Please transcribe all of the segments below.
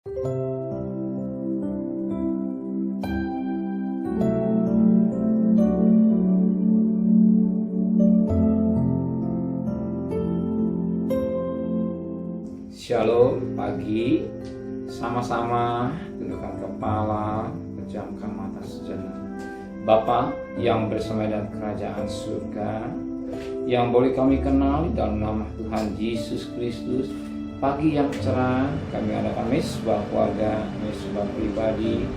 Shalom pagi, sama-sama tundukkan kepala, pejamkan mata sejenak. Bapa yang bersama dalam kerajaan surga, yang boleh kami kenal dalam nama Tuhan Yesus Kristus, pagi yang cerah kami adakan mesbah keluarga, mesbah pribadi.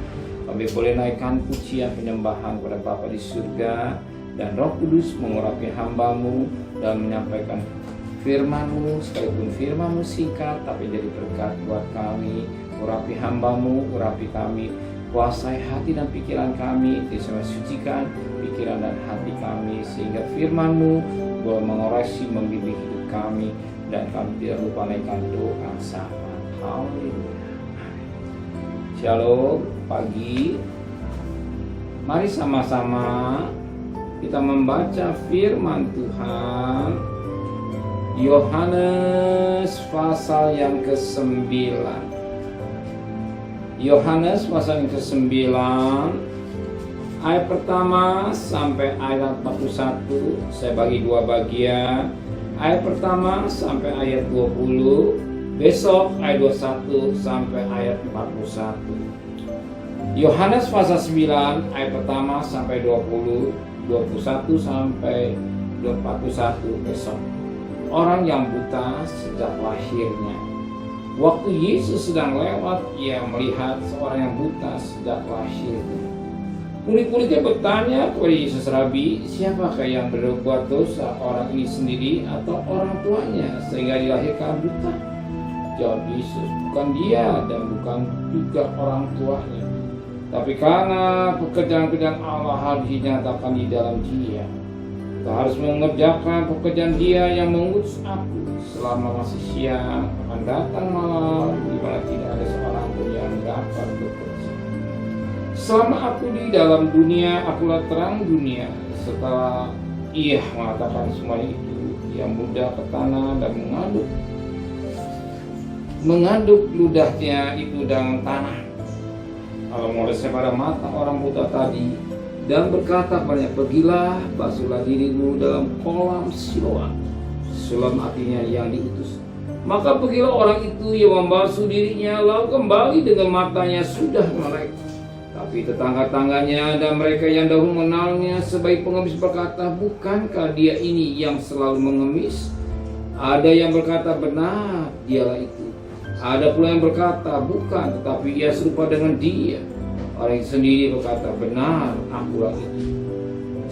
Kami boleh naikkan pujian penyembahan kepada Bapa di surga, dan Roh Kudus mengurapi hamba-Mu dan menyampaikan firman-Mu, sekalipun firman-Mu singkat tapi jadi berkat buat kami. Urapi hamba-Mu, urapi kami, kuasai hati dan pikiran kami, disucikan pikiran dan hati kami, sehingga firman-Mu boleh mengorasi, membimbing hidup kami, dan kami tidak lupa naikkan doa sama. Haleluya. Shalom pagi, mari sama-sama kita membaca firman Tuhan. Yohanes pasal yang ke-9. Yohanes pasal yang ke-9 ayat pertama sampai ayat 41. Saya bagi dua bagian. Ayat pertama sampai ayat 20. Besok ayat 21 sampai ayat 41. Yohanes pasal 9 ayat pertama sampai 20, 21 sampai 41 besok. Orang yang buta sejak lahirnya. Waktu Yesus sedang lewat, ia melihat seorang yang buta sejak lahirnya. Murid-muridnya bertanya kepada Yesus, "Rabi, siapakah yang berbuat dosa, orang ini sendiri atau orang tuanya sehingga dilahirkan buta?" Jawab Yesus, "Bukan dia dan bukan juga orang tuanya, tapi karena pekerjaan-pekerjaan Allah harus dinyatakan di dalam dia. Kita harus mengerjakan pekerjaan Dia yang mengutus aku. Selama masih siang akan datang malam, di mana tidak ada seorang pun yang dapat bekerja. Selama aku di dalam dunia, akulah terang dunia." Setelah ia mengatakan semua itu, ia mudah ke tanah dan mengaduk ludahnya itu dalam tanah, lalu mengolesnya pada mata orang buta tadi, dan berkata banyak, "Pergilah, basuhlah dirimu dalam kolam Siloam." Siloam artinya yang diutus. Maka pergilah orang itu yang membasuh dirinya, lalu kembali dengan matanya sudah melek. Tapi tetangga-tangganya dan mereka yang dahulu mengenalnya sebagai pengemis berkata, "Bukankah dia ini yang selalu mengemis?" Ada yang berkata, "Benar, dialah itu." Ada pula yang berkata, "Bukan, tetapi ia serupa dengan dia." Orang itu sendiri berkata, "Benar, akulah itu."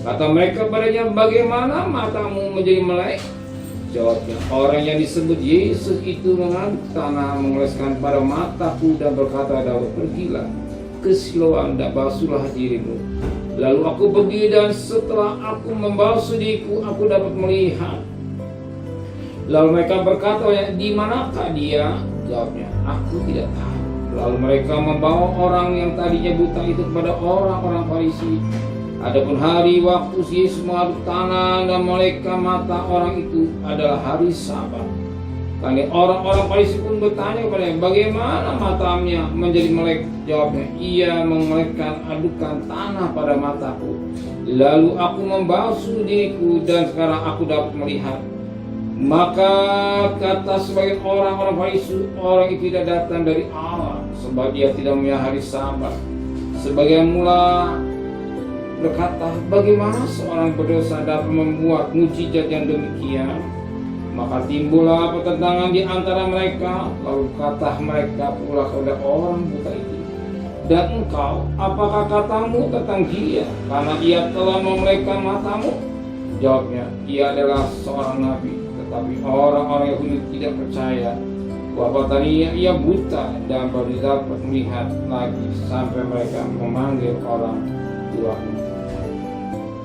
Kata mereka padanya, "Bagaimana matamu menjadi melek?" Jawabnya, "Orang yang disebut Yesus itu mengangkat tanah, mengoleskan pada mataku dan berkata, 'Pergilah ke Siloam dan basuhlah dirimu.' Lalu aku pergi, dan setelah aku membasuh diriku, aku dapat melihat." Lalu mereka berkata, "Di manakah dia?" Jawabnya, "Aku tidak tahu." Lalu mereka membawa orang yang tadinya buta itu kepada orang-orang Farisi. Adapun hari waktu Yesus mengaduk tanah dan melekkan mata orang itu adalah hari Sabat. Karena orang-orang Farisi pun bertanya kepadanya, "Bagaimana matanya menjadi melek?" Jawabnya, "Ia memelekkan adukan tanah pada mataku. Lalu aku membasuh diriku dan sekarang aku dapat melihat." Maka kata sebagian orang-orang Farisi, "Orang itu tidak datang dari Allah, sebab dia tidak punya hari Sabat." Sebagian mula berkata, "Bagaimana seorang berdosa dapat membuat mukjizat yang demikian?" Maka timbullah pertentangan di antara mereka. Lalu kata mereka pula kepada orang buta itu, "Dan engkau, apakah katamu tentang dia, karena ia telah memelekkan matamu?" Jawabnya, "Ia adalah seorang nabi." Tapi orang-orang Yahudi tidak percaya bahwa tadinya ia buta dan baru dapat melihat lagi, sampai mereka memanggil orang tua.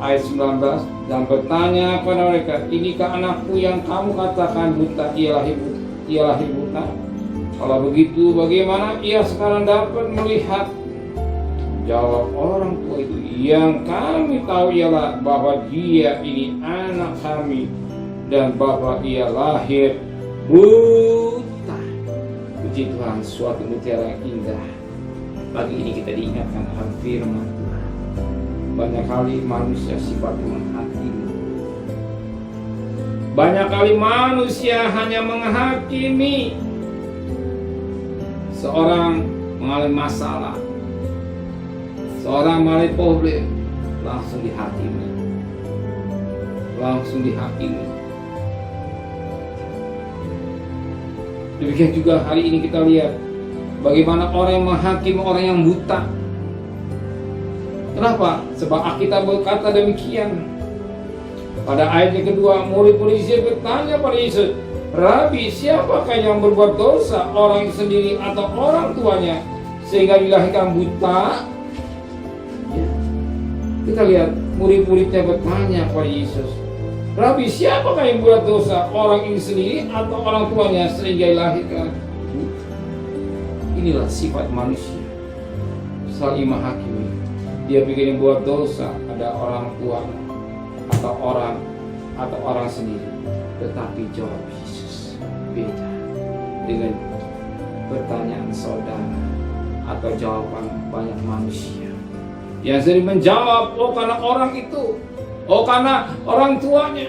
Ayat 19, dan bertanya kepada mereka, "Inikah anakku yang kamu katakan buta, ia lahir buta? Kalau begitu, bagaimana ia sekarang dapat melihat?" Jawab orang tua itu, "Yang kami tahu ialah bahwa dia ini anak kami, dan bahwa ia lahir buta." Puji Tuhan, suatu mutiara yang indah. Pagi ini kita diingatkan akan firman Tuhan. Banyak kali manusia sifatnya menghakimi. Banyak kali manusia hanya menghakimi. Seorang mengalami masalah, seorang mengalami problem, langsung dihakimi. Langsung dihakimi. Demikian juga hari ini kita lihat bagaimana orang yang menghakimi orang yang buta. Kenapa? Sebab Alkitab berkata demikian. Pada ayat yang kedua, murid-murid Yesus bertanya pada Yesus, Rabi, siapakah yang berbuat dosa, orang sendiri atau orang tuanya, sehingga dilahirkan buta? Ya. Kita lihat murid-muridnya bertanya kepada Yesus, Rabi, siapakah yang buat dosa, orang ini sendiri atau orang tuanya sehingga dilahirkan? Inilah sifat manusia, saling menghakimi. Dia pikir yang buat dosa ada orang tua atau orang sendiri. Tetapi jawab Yesus beda dengan pertanyaan saudara atau jawaban banyak manusia yang sering menjawab, oh karena orang itu, oh karena orang tuanya.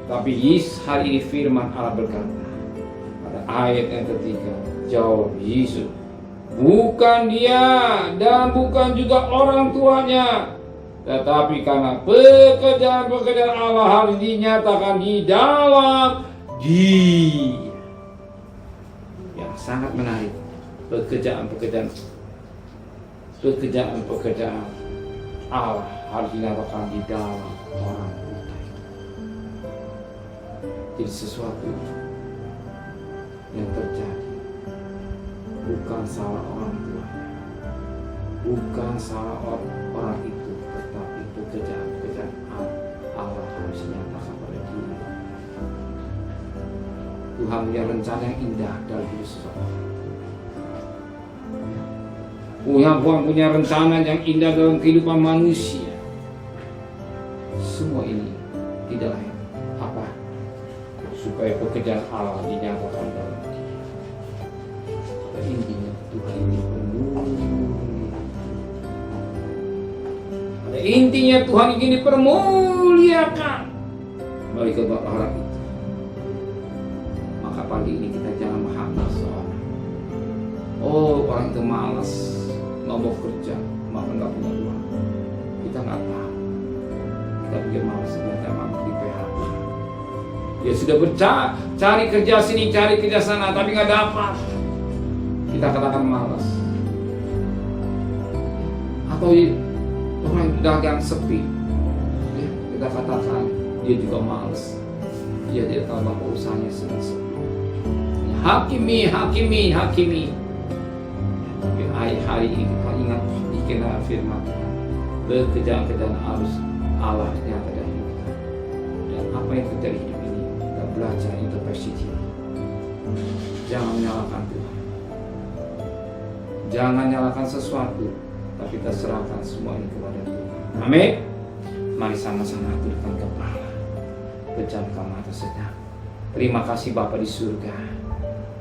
Tapi Yesus hari ini firman Allah berkata pada ayat yang ketiga, jawab Yesus, bukan dia dan bukan juga orang tuanya, tetapi karena pekerjaan-pekerjaan Allah harus dinyatakan di dalam dia. Yang sangat menarik, pekerjaan-pekerjaan Allah harus dinyatakan di dalam orang buta. Jadi sesuatu yang terjadi bukan salah orang tuanya, bukan salah orang itu, tetapi pekerjaan Allah harus dinyatakan pada diri. Tuhan punya rencana yang indah dalam hidup seseorang. Tuhan punya rencana yang indah dalam kehidupan manusia. Semua ini tidak lain apa? Supaya pekerjaan Allah dinyatakan dalam diri. Pada intinya Tuhan ini intinya Tuhan ingin dipermuliakan bagi kedua orang itu. Maka pagi ini kita jangan menghakimi seorang. Oh, orang itu malas, nggak mau kerja, maka nggak punya uang. Kita nggak tahu. Kita pikir malas ternyata memang di PHK. Dia sudah cari kerja sini, cari kerja sana, tapi nggak dapat. Kita katakan malas. Atau orang dagang sepi, ya, kita katakan dia juga malas. Dia tidak tahu bahwa usahanya sedang sepi. Hakimi. Tapi hari ini kita ingat dikenal firman Tuhan. Pekerjaan-pekerjaan harus Allah yang ada hidup kita. Dan apa yang terjadi hidup ini, kita belajar introspeksi diri. Jangan menyalahkan Tuhan. Jangan nyalakan sesuatu, tapi kita serahkan semua ini kepada Tuhan. Amin. Mari sama-sama tundukkan kepala, pejamkan mata sejenak. Terima kasih Bapa di surga,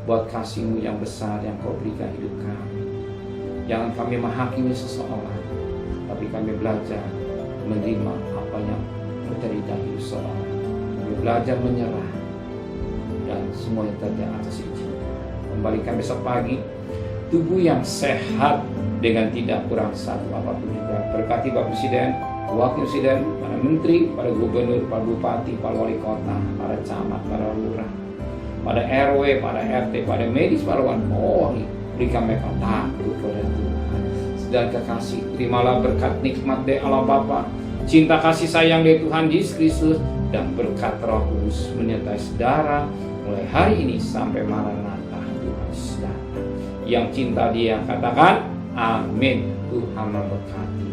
buat kasih-Mu yang besar yang Kau berikan hidup kami. Jangan kami menghakimi seseorang, tapi kami belajar menerima apa yang terjadi dalam hidup seseorang. Kami belajar menyerah dan semua yang terjadi atas izin. Kembalikan besok pagi tubuh yang sehat dengan tidak kurang satu apapun juga. Berkati Bapak Presiden, Wakil Presiden, para Menteri, para Gubernur, para Bupati, para Wali Kota, para Camat, para Lurah, pada RW, pada RT, pada medis, para Polri. Berikan mereka takut kepada Tuhan dan kekasih. Terimalah berkat nikmat dari Allah Bapa, cinta kasih sayang dari Tuhan Yesus Kristus, dan berkat Roh Kudus menyertai saudara mulai hari ini sampai Maranatha Tuhan Yesus datang. Yang cinta Dia katakan amin. Tuhan memberkati.